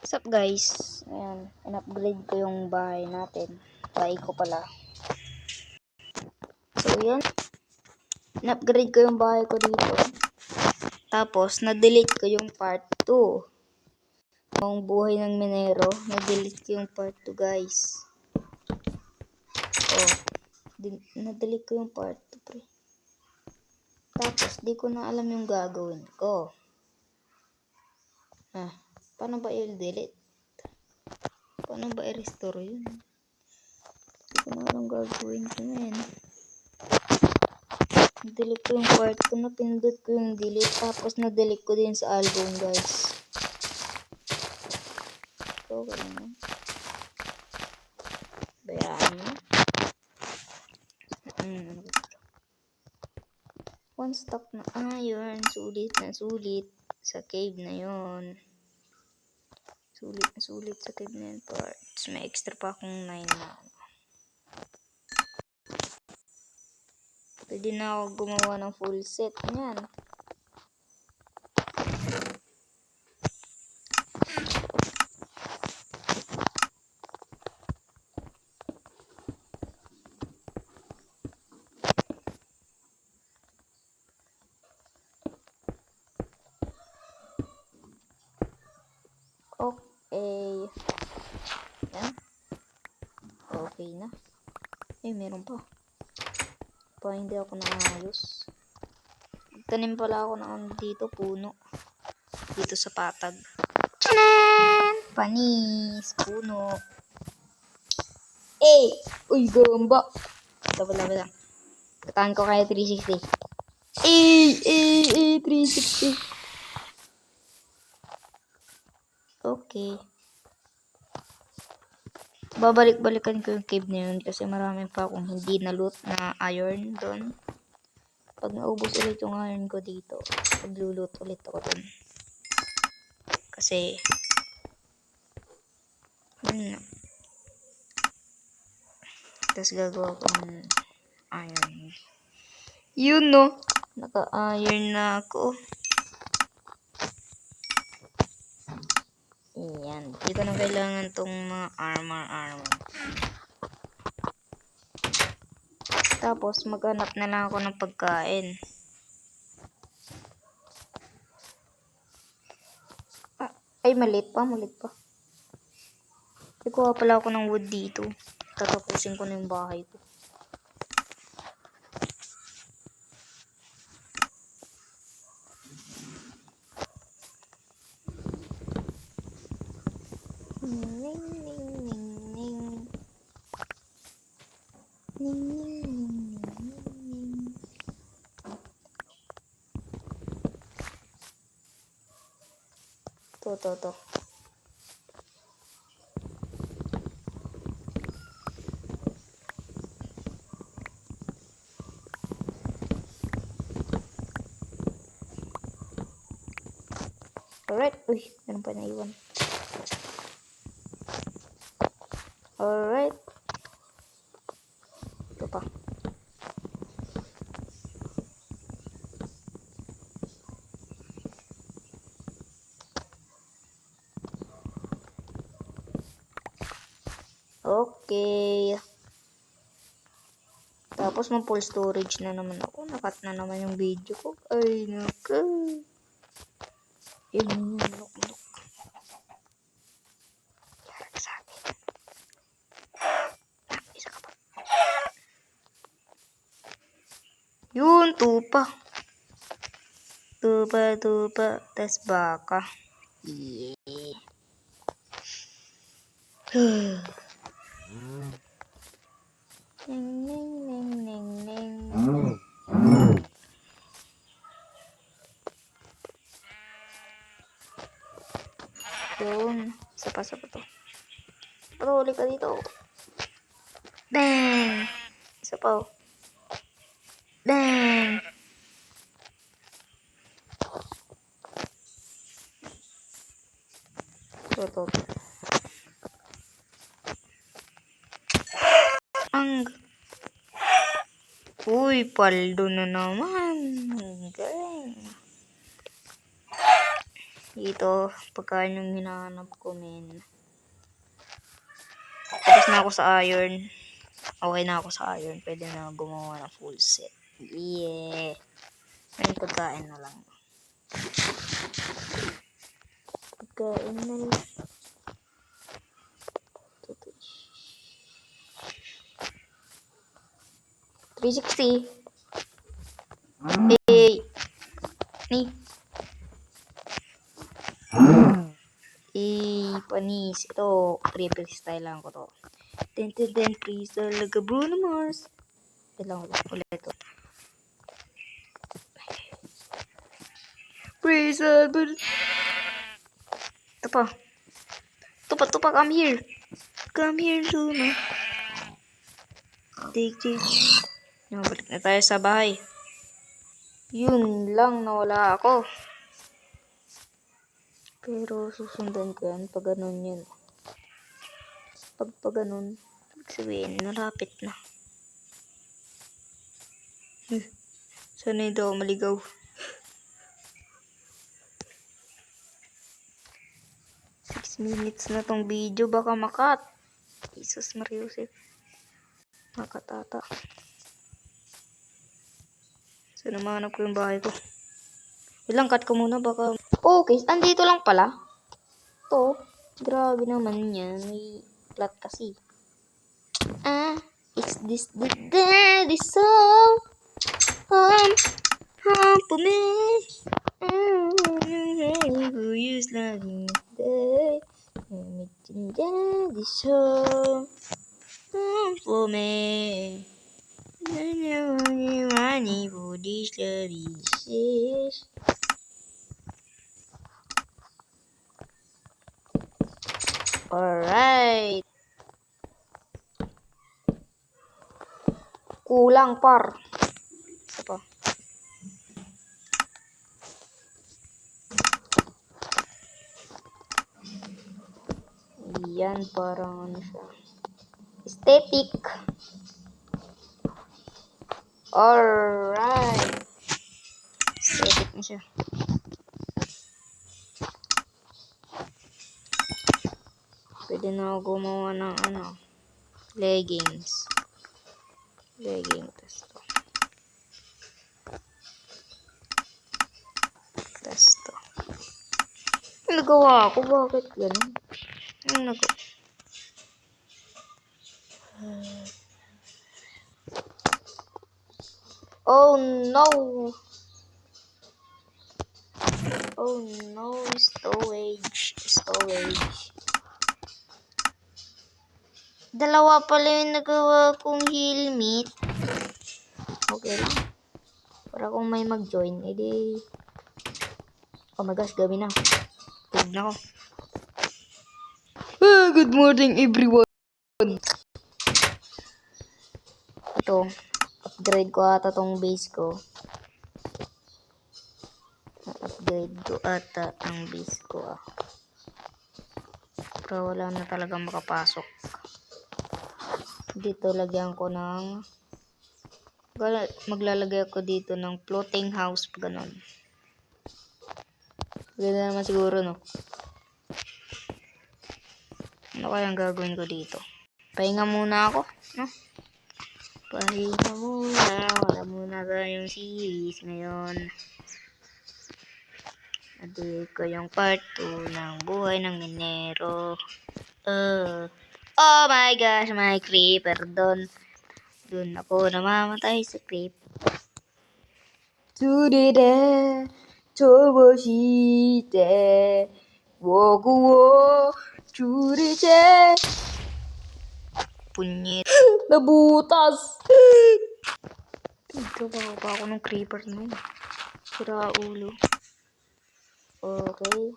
What's up guys? Ayan, in-upgrade ko yung bahay natin. Try ko pala. So yun, in-upgrade ko yung bahay ko dito. Tapos, na-delete ko yung part 2. Ang buhay ng minero, na-delete ko yung part 2 guys. Oh, na-delete ko yung part 2 pre. Tapos, di ko na alam yung gagawin ko. Paano ba i-delete? Paano ba i-restore yun? Di ko na alam gagawin ko na yan. Delete ko yung part ko, napindot ko yung delete, tapos na-delete ko din sa album guys. So, ganun. Bayaan mo. One stock na iron, sulit na sulit sa cave na yon. Sulit na sulit sa cave na yun parts. May extra pa akong 9 na. Pwede na ako gumawa ng full set niyan. Okay. Yan. Okay na. Meron pa. Hindi ako naayos. Tanim pala ako ng dito puno. Dito sa patag. Tanan! Panis. Puno. Uy, gamba. Wala. Katahan ko kaya 360. 360. Okay. Babalik-balikan ko yung cave na yun kasi marami pa akong hindi na-loot na iron doon. Pag naubos ulit yung iron ko dito, magluluto ulit ako doon. Kasi, tapos gagawa ko ng iron. Yun no, naka-iron na ako. Yan, hindi ko na kailangan tong mga armor. Tapos, maghanap na lang ako ng pagkain. Malit pa. Ikuha pala ako ng wood dito. Tatapusin ko na yung bahay ko. To. Alright. Uy, meron pa naiwan. Alright. Ito pa. Okay. Tapos mag-full storage na naman ako. Nakat na naman yung video ko. Ay, naka. Yun. Sa akin. Isa ka pa. Yun, tupa. Tupa. Tas baka. Yeah. Ning. Yun. Isa pa to. Patuli ka dito. Bang! Isa pa. Bang! To. Uy, paldo na naman. Galing. Dito, pagkain yung hinahanap ko, men. Tapos na ako sa iron. Okay na ako sa iron. Pwede na gumawa ng full set. Yeah. May pagkain na lang. Pagkain na lang. 360. Hey. Ni. Panis. Ito, triple style lang ko to. Then, freestyle like a Bruno Mars. Wait lang, ulit ito. Freestyle, but... Ito pa. Come here. Come here, Luna. Take. Balik na tayo sa bahay. Yun lang, nawala ako. Pero susundan ko yan pag ganun yun. Pag ganun, sabihin, malapit na. Sana hindi ako maligaw. Minutes na tong video, baka makat. Jesus Mariusip. Makatata. Sana mahanap ko yung bahay ko. Ilang cut ko muna, baka... Okay, andito lang pala. To, grabe naman yan. May plot kasi. It's this the daddy song. For me. Who used loving day. Daddy song. For me. Money for this services. Alright. Kulang par. Isa pa. Yan, parang ano siya. Aesthetic. Alright. Aesthetic na siya. Pwede na ako gumawa ng ano. Leggings. Test to. Test to. Nagawa ako. Bakit ganun? Ano nagawa? Oh no! Oh no! Storage. Dalawa pala yung nagawa kong helmet. Okay lang. Para kung may mag-join, edi... Oh my gosh, gabi na. Tulog na ako. Good morning everyone! Ito, upgrade ko ata tong base ko. Upgrade ko ata ang base ko. Pero wala na talagang makapasok. Dito lagyan ko ng... Maglalagay ako dito ng floating house. Ganon. Ganda naman siguro, no? Ano kayang gagawin ko dito? Pahinga muna ako, no? Pahinga muna. Wala muna tayong series ngayon. Adi ko yung part 2 ng buhay ng minero. Oh my gosh, may creeper doon. Doon ako namamatay sa creep. Tsuride, choboshite, woku wo, tsuride. Punyet. Nabutas! Nagtrabaho pa ako ng creeper na yun. Sira ulo. Okay.